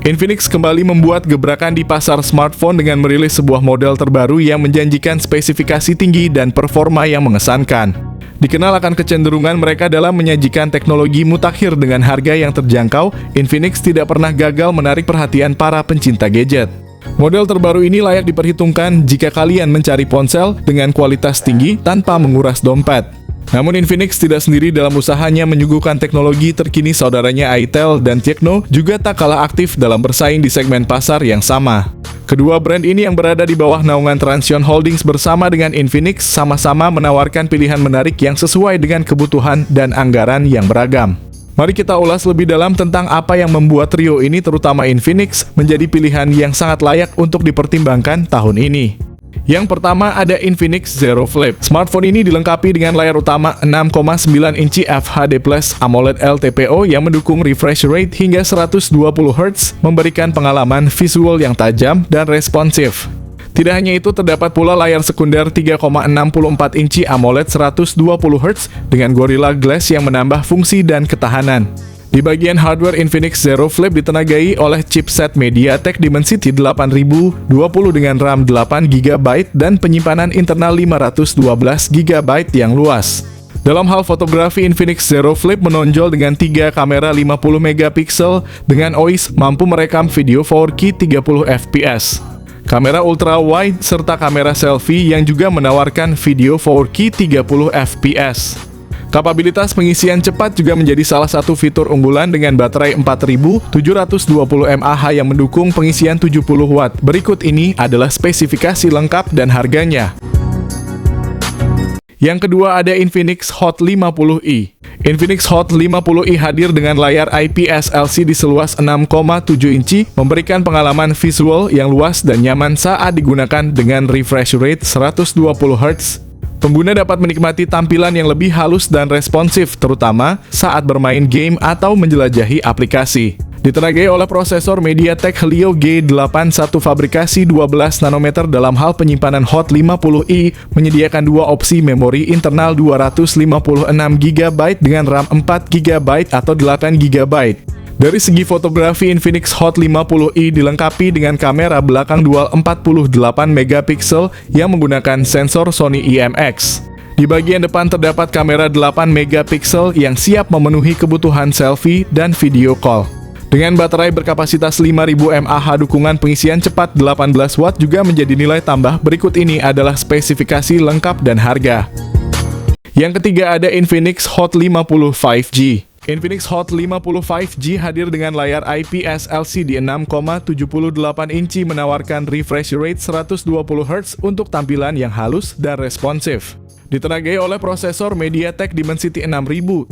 Infinix kembali membuat gebrakan di pasar smartphone dengan merilis sebuah model terbaru yang menjanjikan spesifikasi tinggi dan performa yang mengesankan. Dikenal akan kecenderungan mereka dalam menyajikan teknologi mutakhir dengan harga yang terjangkau, Infinix tidak pernah gagal menarik perhatian para pencinta gadget. Model terbaru ini layak diperhitungkan jika kalian mencari ponsel dengan kualitas tinggi tanpa menguras dompet. Namun Infinix tidak sendiri dalam usahanya menyuguhkan teknologi terkini. Saudaranya itel dan Tecno juga tak kalah aktif dalam bersaing di segmen pasar yang sama. Kedua brand ini yang berada di bawah naungan Transsion Holdings bersama dengan Infinix sama-sama menawarkan pilihan menarik yang sesuai dengan kebutuhan dan anggaran yang beragam. Mari kita ulas lebih dalam tentang apa yang membuat trio ini, terutama Infinix, menjadi pilihan yang sangat layak untuk dipertimbangkan tahun ini. Yang pertama ada Infinix Zero Flip. Smartphone ini dilengkapi dengan layar utama 6,9 inci FHD+ AMOLED LTPO yang mendukung refresh rate hingga 120 Hz, memberikan pengalaman visual yang tajam dan responsif. Tidak hanya itu, terdapat pula layar sekunder 3,64 inci AMOLED 120 Hz dengan Gorilla Glass yang menambah fungsi dan ketahanan. Di bagian hardware, Infinix Zero Flip ditenagai oleh chipset MediaTek Dimensity 8020 dengan RAM 8GB dan penyimpanan internal 512GB yang luas. Dalam hal fotografi, Infinix Zero Flip menonjol dengan 3 kamera 50MP dengan OIS mampu merekam video 4K 30fps. Kamera ultra wide serta kamera selfie yang juga menawarkan video 4K 30fps. Kapabilitas pengisian cepat juga menjadi salah satu fitur unggulan dengan baterai 4720 mAh yang mendukung pengisian 70 Watt. Berikut ini adalah spesifikasi lengkap dan harganya. Yang kedua ada Infinix Hot 50i. Infinix Hot 50i hadir dengan layar IPS LCD seluas 6,7 inci, memberikan pengalaman visual yang luas dan nyaman saat digunakan dengan refresh rate 120 Hz. Pengguna dapat menikmati tampilan yang lebih halus dan responsif, terutama saat bermain game atau menjelajahi aplikasi. Ditenagai oleh prosesor MediaTek Helio G81 fabrikasi 12 nanometer. Dalam hal penyimpanan, Hot 50i menyediakan dua opsi memori internal 256GB dengan RAM 4GB atau 8GB. Dari segi fotografi, Infinix Hot 50i dilengkapi dengan kamera belakang dual 48MP yang menggunakan sensor Sony IMX. Di bagian depan terdapat kamera 8MP yang siap memenuhi kebutuhan selfie dan video call. Dengan baterai berkapasitas 5000 mAh, dukungan pengisian cepat 18 Watt juga menjadi nilai tambah. Berikut ini adalah spesifikasi lengkap dan harga. Yang ketiga ada Infinix Hot 50 5G. Infinix Hot 50 5G hadir dengan layar IPS LCD 6,78 inci menawarkan refresh rate 120 Hz untuk tampilan yang halus dan responsif. Ditenagai oleh prosesor MediaTek Dimensity 6300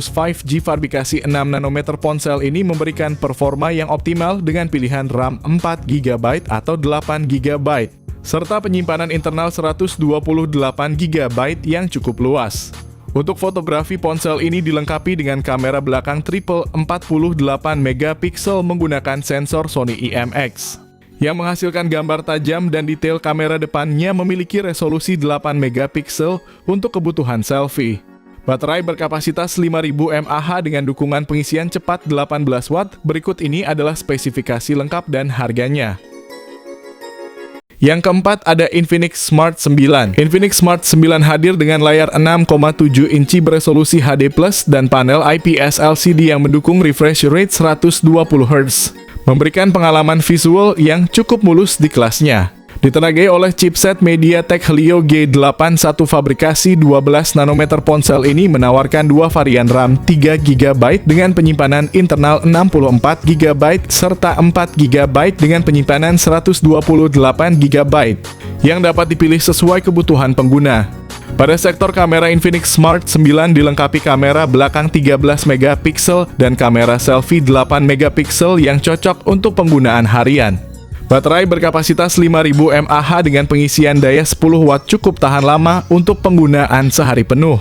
5G fabrikasi 6 nanometer. Ponsel ini memberikan performa yang optimal dengan pilihan RAM 4GB atau 8GB, serta penyimpanan internal 128GB yang cukup luas. Untuk fotografi, ponsel ini dilengkapi dengan kamera belakang triple 48MP menggunakan sensor Sony IMX yang menghasilkan gambar tajam, dan detail kamera depannya memiliki resolusi 8MP untuk kebutuhan selfie. Baterai berkapasitas 5000 mAh dengan dukungan pengisian cepat 18 Watt. Berikut ini adalah spesifikasi lengkap dan harganya. Yang keempat ada Infinix Smart 9. Infinix Smart 9 hadir dengan layar 6,7 inci beresolusi HD+, dan panel IPS LCD yang mendukung refresh rate 120 Hz, memberikan pengalaman visual yang cukup mulus di kelasnya. Ditenagai oleh chipset MediaTek Helio G81 fabrikasi 12 nanometer. Ponsel ini menawarkan dua varian RAM 3GB dengan penyimpanan internal 64GB serta 4GB dengan penyimpanan 128GB yang dapat dipilih sesuai kebutuhan pengguna. Pada sektor kamera, Infinix Smart 9 dilengkapi kamera belakang 13MP dan kamera selfie 8MP yang cocok untuk penggunaan harian. Baterai berkapasitas 5000 mAh dengan pengisian daya 10 Watt cukup tahan lama untuk penggunaan sehari penuh.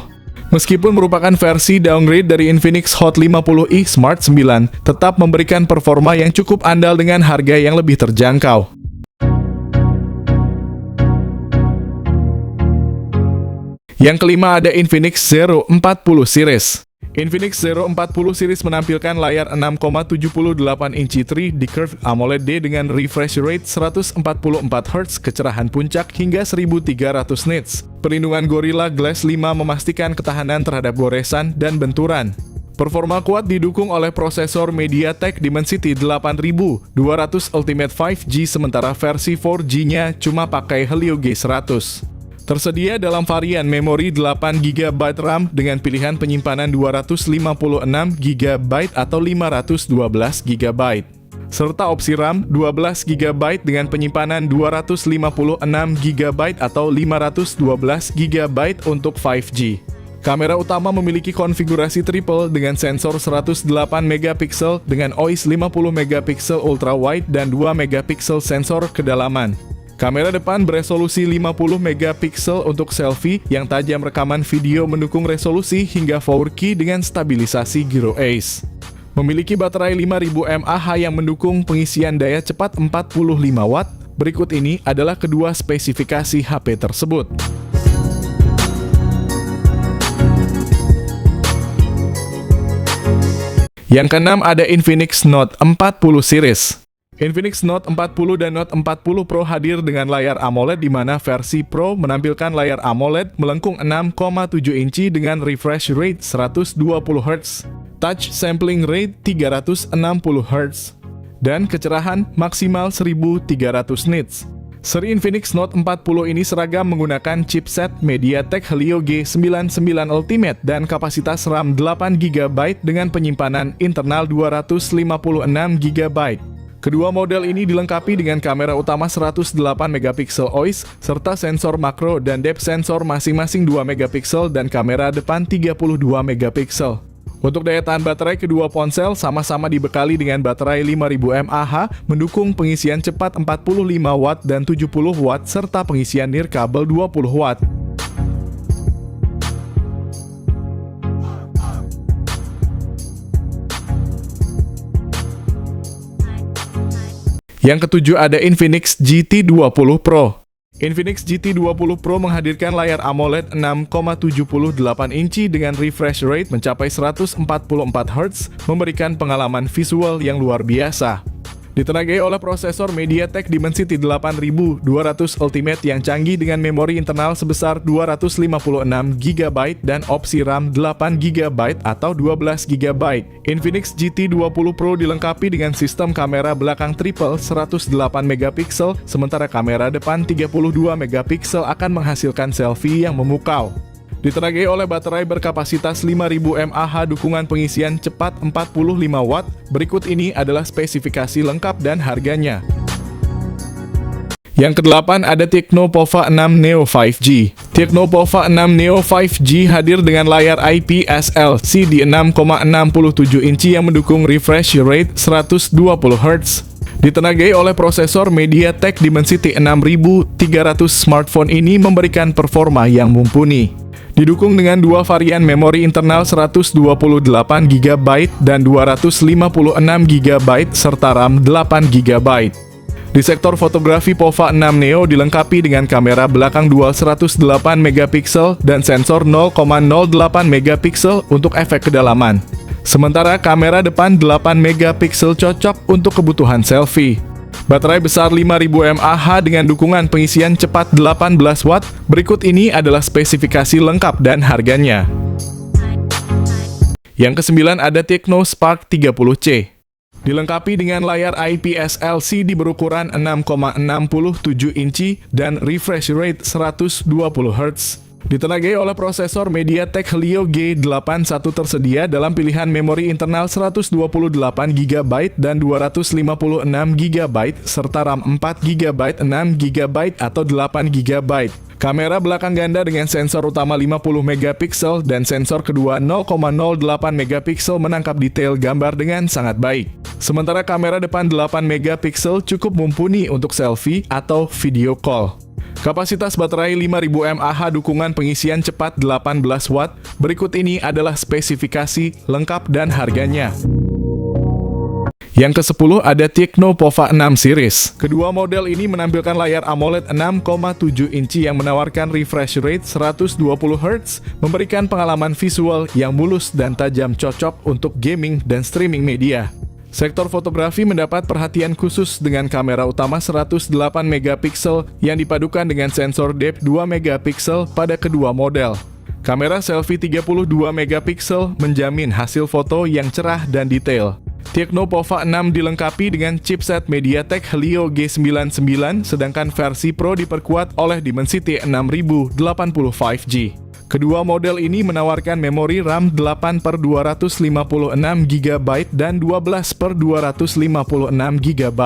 Meskipun merupakan versi downgrade dari Infinix Hot 50i, Smart 9 tetap memberikan performa yang cukup andal dengan harga yang lebih terjangkau. Yang kelima ada Infinix Zero 40 series. Infinix Zero 40 series menampilkan layar 6,78 inci 3D Curved AMOLED D dengan refresh rate 144 Hz, kecerahan puncak hingga 1300 nits. Perlindungan Gorilla Glass 5 memastikan ketahanan terhadap goresan dan benturan. Performa kuat didukung oleh prosesor MediaTek Dimensity 8200 Ultimate 5G, sementara versi 4G-nya cuma pakai Helio G100. Tersedia dalam varian memori 8GB RAM dengan pilihan penyimpanan 256GB atau 512GB, serta opsi RAM 12GB dengan penyimpanan 256GB atau 512GB untuk 5G. Kamera utama memiliki konfigurasi triple dengan sensor 108MP dengan OIS 50MP ultra wide dan 2MP sensor kedalaman. Kamera depan beresolusi 50MP untuk selfie yang tajam, rekaman video mendukung resolusi hingga 4K dengan stabilisasi Gyro Ace. Memiliki baterai 5000 mAh yang mendukung pengisian daya cepat 45 Watt. Berikut ini adalah kedua spesifikasi HP tersebut. Yang keenam ada Infinix Note 40 series. Infinix Note 40 dan Note 40 Pro hadir dengan layar AMOLED, di mana versi Pro menampilkan layar AMOLED melengkung 6,7 inci dengan refresh rate 120 Hz, touch sampling rate 360 Hz, dan kecerahan maksimal 1300 nits. Seri Infinix Note 40 ini seragam menggunakan chipset MediaTek Helio G99 Ultimate dan kapasitas RAM 8GB dengan penyimpanan internal 256GB. Kedua model ini dilengkapi dengan kamera utama 108MP OIS, serta sensor makro dan depth sensor masing-masing 2MP dan kamera depan 32MP. Untuk daya tahan baterai, kedua ponsel sama-sama dibekali dengan baterai 5000 mAh, mendukung pengisian cepat 45 Watt dan 70 Watt, serta pengisian nirkabel 20 Watt. Yang ketujuh ada Infinix GT20 Pro. Infinix GT20 Pro menghadirkan layar AMOLED 6,78 inci dengan refresh rate mencapai 144 Hz, memberikan pengalaman visual yang luar biasa. Ditenagai oleh prosesor MediaTek Dimensity 8200 Ultimate yang canggih dengan memori internal sebesar 256GB dan opsi RAM 8GB atau 12GB. Infinix GT20 Pro dilengkapi dengan sistem kamera belakang triple 108MP, sementara kamera depan 32MP akan menghasilkan selfie yang memukau. Ditenagai oleh baterai berkapasitas 5000 mAh, dukungan pengisian cepat 45 Watt. Berikut ini adalah spesifikasi lengkap dan harganya. Yang kedelapan ada Tecno Pova 6 Neo 5G. Tecno Pova 6 Neo 5G hadir dengan layar IPS LCD 6,67 inci yang mendukung refresh rate 120 Hz. Ditenagai oleh prosesor MediaTek Dimensity 6300, smartphone ini memberikan performa yang mumpuni. Didukung dengan dua varian memori internal 128GB dan 256GB serta RAM 8GB. Di sektor fotografi, Pova 6 Neo dilengkapi dengan kamera belakang dual 108MP dan sensor 0,08MP untuk efek kedalaman. Sementara kamera depan 8MP cocok untuk kebutuhan selfie. Baterai besar 5000 mAh dengan dukungan pengisian cepat 18 Watt. Berikut ini adalah spesifikasi lengkap dan harganya. Yang kesembilan ada Tecno Spark 30C. Dilengkapi dengan layar IPS LCD berukuran 6,67 inci dan refresh rate 120 Hz. Ditenagai oleh prosesor MediaTek Helio G81, tersedia dalam pilihan memori internal 128GB dan 256GB serta RAM 4GB, 6GB atau 8GB. Kamera belakang ganda dengan sensor utama 50MP dan sensor kedua 0,08MP menangkap detail gambar dengan sangat baik. Sementara kamera depan 8MP cukup mumpuni untuk selfie atau video call. Kapasitas baterai 5000 mAh, dukungan pengisian cepat 18 Watt. Berikut ini adalah spesifikasi lengkap dan harganya. Yang ke-10 ada Tecno Pova 6 series. Kedua model ini menampilkan layar AMOLED 6,7 inci yang menawarkan refresh rate 120 Hz, memberikan pengalaman visual yang mulus dan tajam cocok untuk gaming dan streaming media. Sektor fotografi mendapat perhatian khusus dengan kamera utama 108 megapiksel yang dipadukan dengan sensor depth 2 megapiksel pada kedua model. Kamera selfie 32 megapiksel menjamin hasil foto yang cerah dan detail. Tecno Pova 6 dilengkapi dengan chipset MediaTek Helio G99, sedangkan versi Pro diperkuat oleh Dimensity 6080 5G. Kedua model ini menawarkan memori RAM 8/256 GB dan 12/256 GB.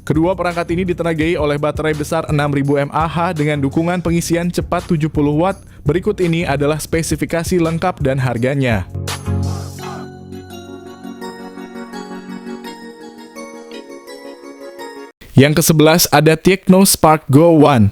Kedua perangkat ini ditenagai oleh baterai besar 6000 mAh dengan dukungan pengisian cepat 70 Watt. Berikut ini adalah spesifikasi lengkap dan harganya. Yang ke-11 ada Tecno Spark Go One.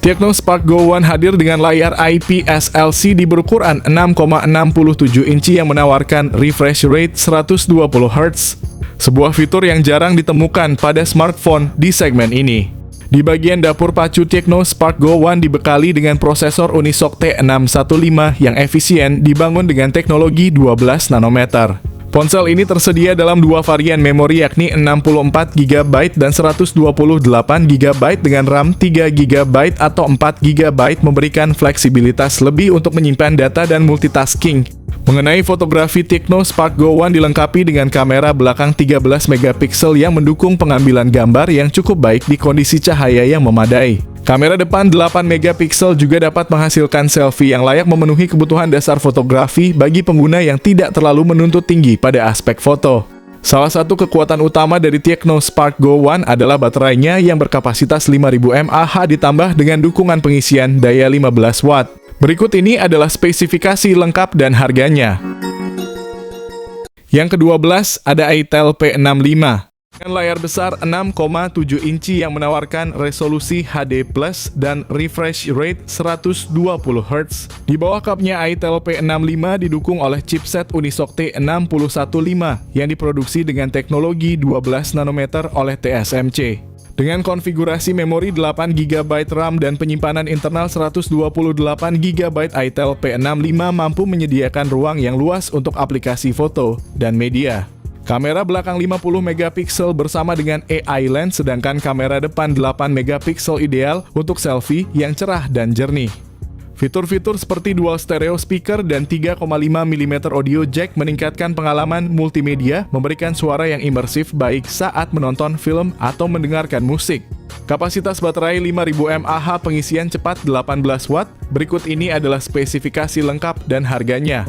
Tecno Spark Go One hadir dengan layar IPS LCD berukuran 6,67 inci yang menawarkan refresh rate 120 Hz. Sebuah fitur yang jarang ditemukan pada smartphone di segmen ini. Di bagian dapur pacu, Tecno Spark Go One dibekali dengan prosesor Unisoc T615 yang efisien dibangun dengan teknologi 12 nanometer. Ponsel ini tersedia dalam dua varian memori yakni 64 GB dan 128 GB dengan RAM 3 GB atau 4 GB, memberikan fleksibilitas lebih untuk menyimpan data dan multitasking. Mengenai fotografi, Tecno Spark Go One dilengkapi dengan kamera belakang 13 megapiksel yang mendukung pengambilan gambar yang cukup baik di kondisi cahaya yang memadai. Kamera depan 8 megapiksel juga dapat menghasilkan selfie yang layak memenuhi kebutuhan dasar fotografi bagi pengguna yang tidak terlalu menuntut tinggi pada aspek foto. Salah satu kekuatan utama dari Tecno Spark Go One adalah baterainya yang berkapasitas 5000 mAh ditambah dengan dukungan pengisian daya 15 Watt. Berikut ini adalah spesifikasi lengkap dan harganya. Yang ke-12 ada Itel P65. Dengan layar besar 6,7 inci yang menawarkan resolusi HD+ dan refresh rate 120 Hz. Di bawah kapnya Itel P65 didukung oleh chipset Unisoc T615 yang diproduksi dengan teknologi 12 nanometer oleh TSMC. Dengan konfigurasi memori 8 GB RAM dan penyimpanan internal 128 GB, Itel P65 mampu menyediakan ruang yang luas untuk aplikasi foto dan media. Kamera belakang 50 megapiksel bersama dengan AI lens, sedangkan kamera depan 8 megapiksel ideal untuk selfie yang cerah dan jernih. Fitur-fitur seperti dual stereo speaker dan 3,5 mm audio jack meningkatkan pengalaman multimedia, memberikan suara yang imersif baik saat menonton film atau mendengarkan musik. Kapasitas baterai 5000 mAh, pengisian cepat 18 Watt. Berikut ini adalah spesifikasi lengkap dan harganya.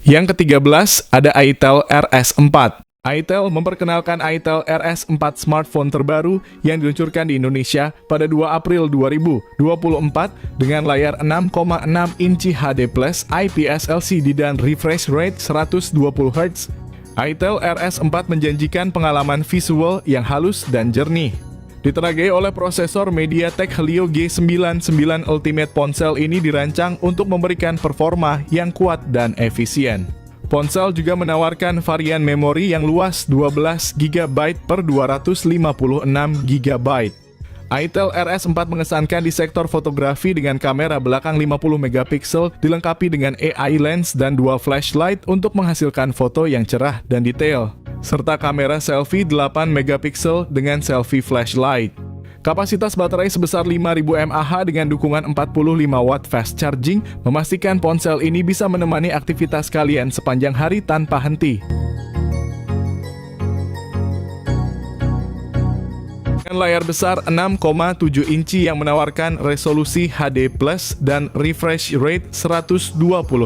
Yang ke-13 ada Itel RS4. Itel memperkenalkan Itel RS4 smartphone terbaru yang diluncurkan di Indonesia pada 2 April 2024 dengan layar 6,6 inci HD+ IPS LCD dan refresh rate 120 Hz. Itel RS4 menjanjikan pengalaman visual yang halus dan jernih. Ditenagai oleh prosesor MediaTek Helio G99 Ultimate, ponsel ini dirancang untuk memberikan performa yang kuat dan efisien. Ponsel juga menawarkan varian memori yang luas 12 GB per 256 GB. Itel RS4 mengesankan di sektor fotografi dengan kamera belakang 50 megapiksel dilengkapi dengan AI lens dan dual flashlight untuk menghasilkan foto yang cerah dan detail, serta kamera selfie 8 megapiksel dengan selfie flashlight. Kapasitas baterai sebesar 5000 mAh dengan dukungan 45 Watt fast charging memastikan ponsel ini bisa menemani aktivitas kalian sepanjang hari tanpa henti. Dengan layar besar 6,7 inci yang menawarkan resolusi HD+ dan refresh rate 120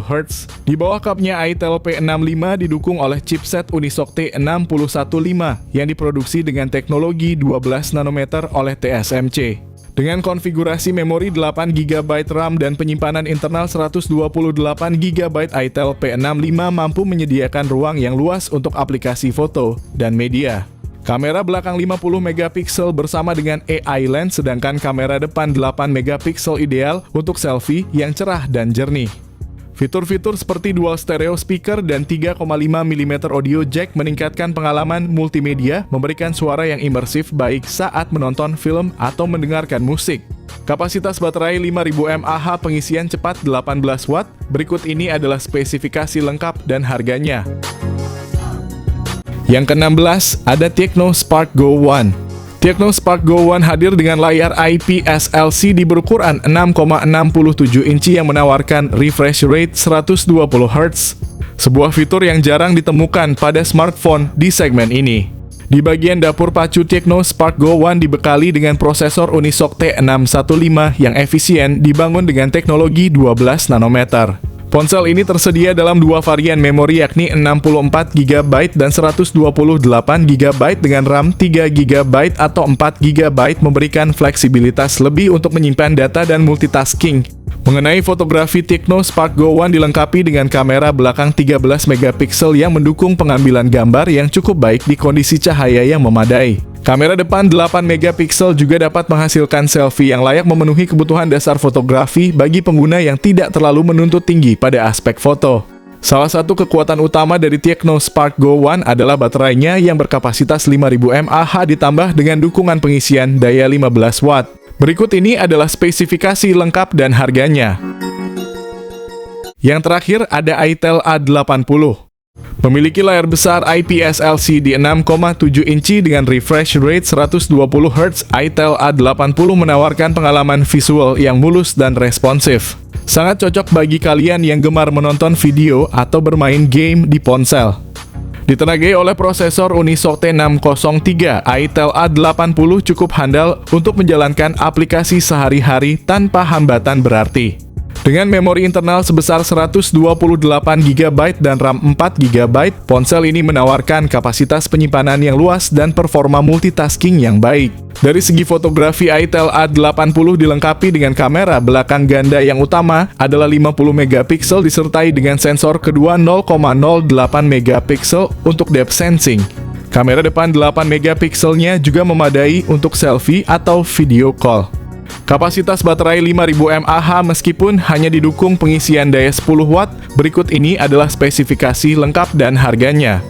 Hz. Di bawah kapnya Itel P65 didukung oleh chipset Unisoc T615 yang diproduksi dengan teknologi 12 nanometer oleh TSMC. Dengan konfigurasi memori 8 GB RAM dan penyimpanan internal 128 GB, Itel P65 mampu menyediakan ruang yang luas untuk aplikasi foto dan media. Kamera belakang 50 megapiksel bersama dengan AI lens, sedangkan kamera depan 8 megapiksel ideal untuk selfie yang cerah dan jernih. Fitur-fitur seperti dual stereo speaker dan 3,5 mm audio jack meningkatkan pengalaman multimedia, memberikan suara yang imersif baik saat menonton film atau mendengarkan musik. Kapasitas baterai 5000 mAh, pengisian cepat 18 Watt. Berikut ini adalah spesifikasi lengkap dan harganya. Yang ke-16, ada Tecno Spark Go One. Tecno Spark Go One hadir dengan layar IPS LCD berukuran 6,67 inci yang menawarkan refresh rate 120 Hz. Sebuah fitur yang jarang ditemukan pada smartphone di segmen ini. Di bagian dapur pacu, Tecno Spark Go One dibekali dengan prosesor Unisoc T615 yang efisien, dibangun dengan teknologi 12 nanometer. Ponsel ini tersedia dalam dua varian memori, yakni 64 GB dan 128 GB dengan RAM 3 GB atau 4 GB, memberikan fleksibilitas lebih untuk menyimpan data dan multitasking. Mengenai fotografi, Tecno Spark Go One dilengkapi dengan kamera belakang 13 MP yang mendukung pengambilan gambar yang cukup baik di kondisi cahaya yang memadai. Kamera depan 8 MP juga dapat menghasilkan selfie yang layak memenuhi kebutuhan dasar fotografi bagi pengguna yang tidak terlalu menuntut tinggi pada aspek foto. Salah satu kekuatan utama dari Tecno Spark Go One adalah baterainya yang berkapasitas 5000 mAh ditambah dengan dukungan pengisian daya 15 Watt. Berikut ini adalah spesifikasi lengkap dan harganya. Yang terakhir ada Itel A80. Memiliki layar besar IPS LCD 6,7 inci dengan refresh rate 120 Hz, Itel A80 menawarkan pengalaman visual yang mulus dan responsif. Sangat cocok bagi kalian yang gemar menonton video atau bermain game di ponsel. Ditenagai oleh prosesor Unisoc T603, Itel A80 cukup handal untuk menjalankan aplikasi sehari-hari tanpa hambatan berarti. Dengan memori internal sebesar 128 GB dan RAM 4 GB, ponsel ini menawarkan kapasitas penyimpanan yang luas dan performa multitasking yang baik. Dari segi fotografi, Itel A80 dilengkapi dengan kamera belakang ganda yang utama adalah 50 MP disertai dengan sensor kedua 0,08 MP untuk depth sensing. Kamera depan 8 MP-nya juga memadai untuk selfie atau video call. Kapasitas baterai 5000 mAh meskipun hanya didukung pengisian daya 10 Watt. Berikut ini adalah spesifikasi lengkap dan harganya.